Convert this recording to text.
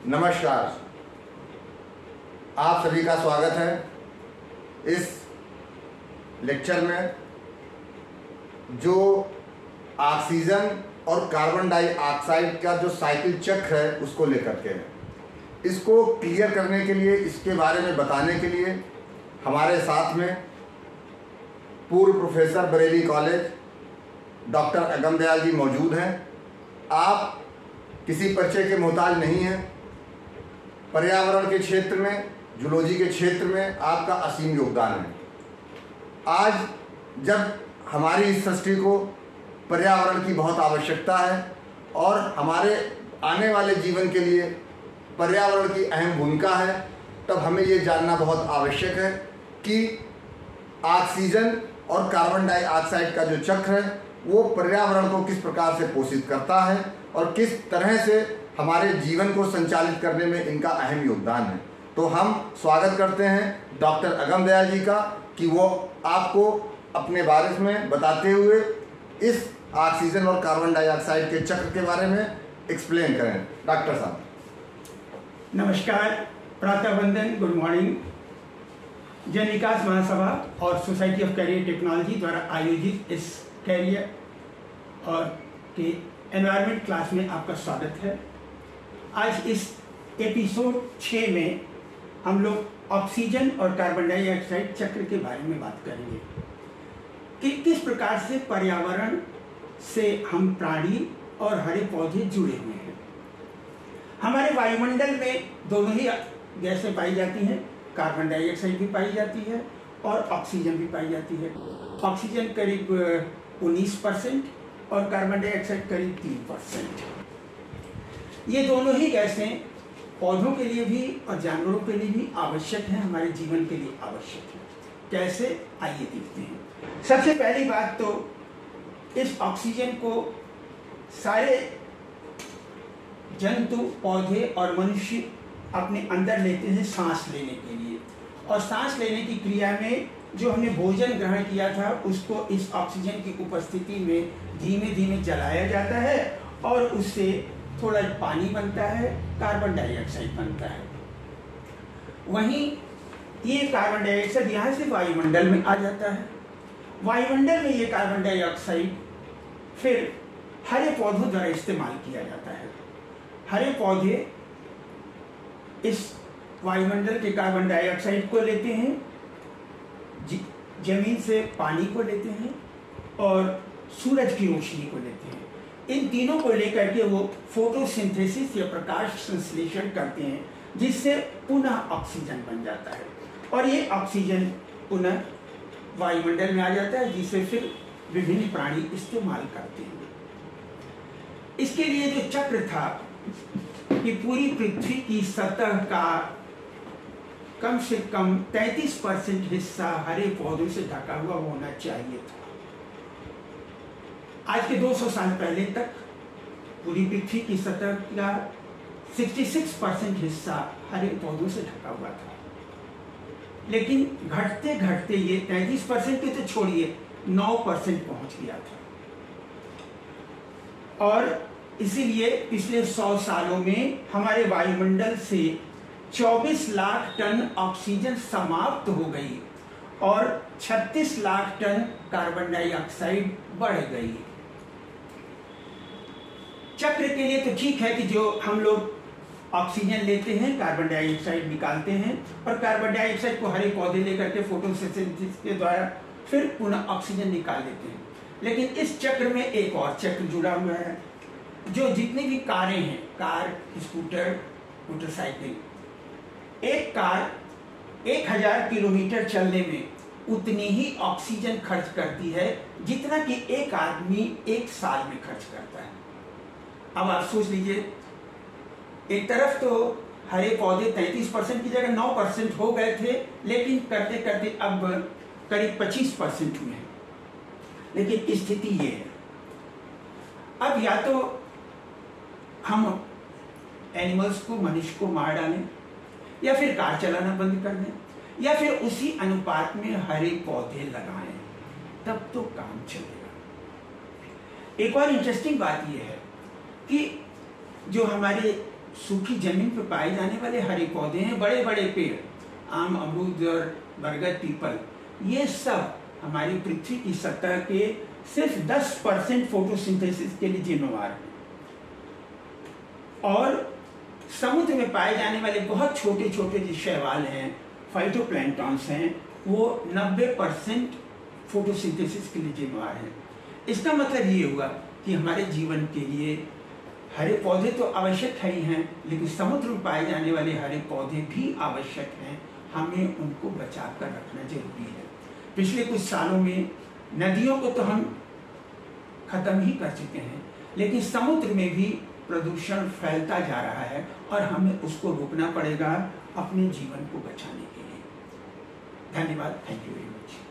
नमस्कार, आप सभी का स्वागत है इस लेक्चर में जो ऑक्सीजन और कार्बन डाइऑक्साइड का जो साइकिल चक्र है उसको लेकर के है। इसको क्लियर करने के लिए, इसके बारे में बताने के लिए हमारे साथ में पूर्व प्रोफेसर बरेली कॉलेज डॉक्टर अगम दयाल जी मौजूद हैं। आप किसी परिचय के मोहताज नहीं हैं। पर्यावरण के क्षेत्र में, जूलॉजी के क्षेत्र में आपका असीम योगदान है। आज जब हमारी इस सृष्टि को पर्यावरण की बहुत आवश्यकता है और हमारे आने वाले जीवन के लिए पर्यावरण की अहम भूमिका है, तब हमें ये जानना बहुत आवश्यक है कि ऑक्सीजन और कार्बन डाइऑक्साइड का जो चक्र है वो पर्यावरण को किस प्रकार से पोषित करता है और किस तरह से हमारे जीवन को संचालित करने में इनका अहम योगदान है। तो हम स्वागत करते हैं डॉक्टर अगम दयाल जी का कि वो आपको अपने बारे में बताते हुए इस ऑक्सीजन और कार्बन डाइऑक्साइड के चक्र के बारे में एक्सप्लेन करें। डॉक्टर साहब नमस्कार, प्रातः वंदन, गुड मॉर्निंग। जन विकास महासभा और सोसाइटी ऑफ कैरियर टेक्नोलॉजी द्वारा आयोजित इस कैरियर और के एनवायरनमेंट क्लास में आपका स्वागत है। आज इस एपिसोड 6 में हम लोग ऑक्सीजन और कार्बन डाइऑक्साइड चक्र के बारे में बात करेंगे कि किस प्रकार से पर्यावरण से हम प्राणी और हरे पौधे जुड़े हुए हैं। हमारे वायुमंडल में दोनों ही गैसें पाई जाती हैं, कार्बन डाइऑक्साइड भी पाई जाती है और ऑक्सीजन भी पाई जाती है। ऑक्सीजन करीब 19% और कार्बन डाइऑक्साइड करीब 3%। ये दोनों ही गैसें पौधों के लिए भी और जानवरों के लिए भी आवश्यक है, हमारे जीवन के लिए आवश्यक है। कैसे, आइए देखते हैं। सबसे पहली बात तो इस ऑक्सीजन को सारे जंतु, पौधे और मनुष्य अपने अंदर लेते हैं सांस लेने के लिए, और सांस लेने की क्रिया में जो हमने भोजन ग्रहण किया था उसको इस ऑक्सीजन की उपस्थिति में धीमे धीमे जलाया जाता है और उससे थोड़ा पानी बनता है, कार्बन डाइऑक्साइड बनता है। वहीं ये कार्बन डाइऑक्साइड यहाँ से वायुमंडल में आ जाता है। वायुमंडल में ये कार्बन डाइऑक्साइड फिर हरे पौधों द्वारा इस्तेमाल किया जाता है। हरे पौधे इस वायुमंडल के कार्बन डाइऑक्साइड को लेते हैं, जमीन से पानी को लेते हैं और सूरज की रोशनी को लेते हैं। इन तीनों को लेकर के वो फोटोसिंथेसिस या प्रकाश संश्लेषण करते हैं, जिससे पुनः ऑक्सीजन बन जाता है और ये ऑक्सीजन पुनः वायुमंडल में आ जाता है, जिसे फिर विभिन्न प्राणी इस्तेमाल करते हैं। इसके लिए जो चक्र था कि पूरी पृथ्वी की सतह का कम से कम 33% हिस्सा हरे पौधों से ढका हुआ होना चाहिए था। आज के 200 साल पहले तक पूरी पृथ्वी की सतह का 66% हिस्सा हरे पौधों से ढका हुआ था, लेकिन घटते घटते ये 33% के तो छोड़िए 9% पहुंच गया था। और इसीलिए पिछले 100 सालों में हमारे वायुमंडल से 24 लाख टन ऑक्सीजन समाप्त हो गई और 36 लाख टन कार्बन डाइऑक्साइड बढ़ गई। चक्र के लिए तो ठीक है कि जो हम लोग ऑक्सीजन लेते हैं, कार्बन डाइऑक्साइड निकालते हैं और कार्बन डाइऑक्साइड को हरे पौधे लेकर के फोटोसिंथेसिस के द्वारा फिर पुनः ऑक्सीजन निकाल लेते हैं। लेकिन इस चक्र में एक और चक्र जुड़ा हुआ है। जो जितनी भी कारें हैं, कार, स्कूटर, मोटरसाइकिल, एक कार 1000 किलोमीटर चलने में उतनी ही ऑक्सीजन खर्च करती है जितना कि एक आदमी एक साल में खर्च करता है। अब आप सोच लीजिए, एक तरफ तो हरे पौधे 33% की जगह 9% हो गए थे, लेकिन करते करते अब करीब 25% हुए हैं। लेकिन स्थिति ये है, अब या तो हम एनिमल्स को, मनुष्य को मार डालें, या फिर कार चलाना बंद कर दें, या फिर उसी अनुपात में हरे पौधे लगाएं, तब तो काम चलेगा। एक और इंटरेस्टिंग बात यह है कि जो हमारे सूखी जमीन पर पाए जाने वाले हरे पौधे हैं, बड़े बड़े पेड़, आम, अमरूद और बरगद, पीपल, ये सब हमारी पृथ्वी की सतह के सिर्फ 10% फोटोसिंथेसिस के लिए जिम्मेवार हैं। और समुद्र में पाए जाने वाले बहुत छोटे छोटे जो शैवाल हैं, फाइटोप्लैंक्टन्स हैं, वो 90% फोटोसिंथेसिस के लिए जिम्मेवार हैं। इसका मतलब ये हुआ कि हमारे जीवन के लिए हरे पौधे तो आवश्यक है ही हैं, लेकिन समुद्र में पाए जाने वाले हरे पौधे भी आवश्यक हैं। हमें उनको बचा कर रखना जरूरी है। पिछले कुछ सालों में नदियों को तो हम खत्म ही कर चुके हैं, लेकिन समुद्र में भी प्रदूषण फैलता जा रहा है और हमें उसको रोकना पड़ेगा अपने जीवन को बचाने के लिए। धन्यवाद। Thank you very much.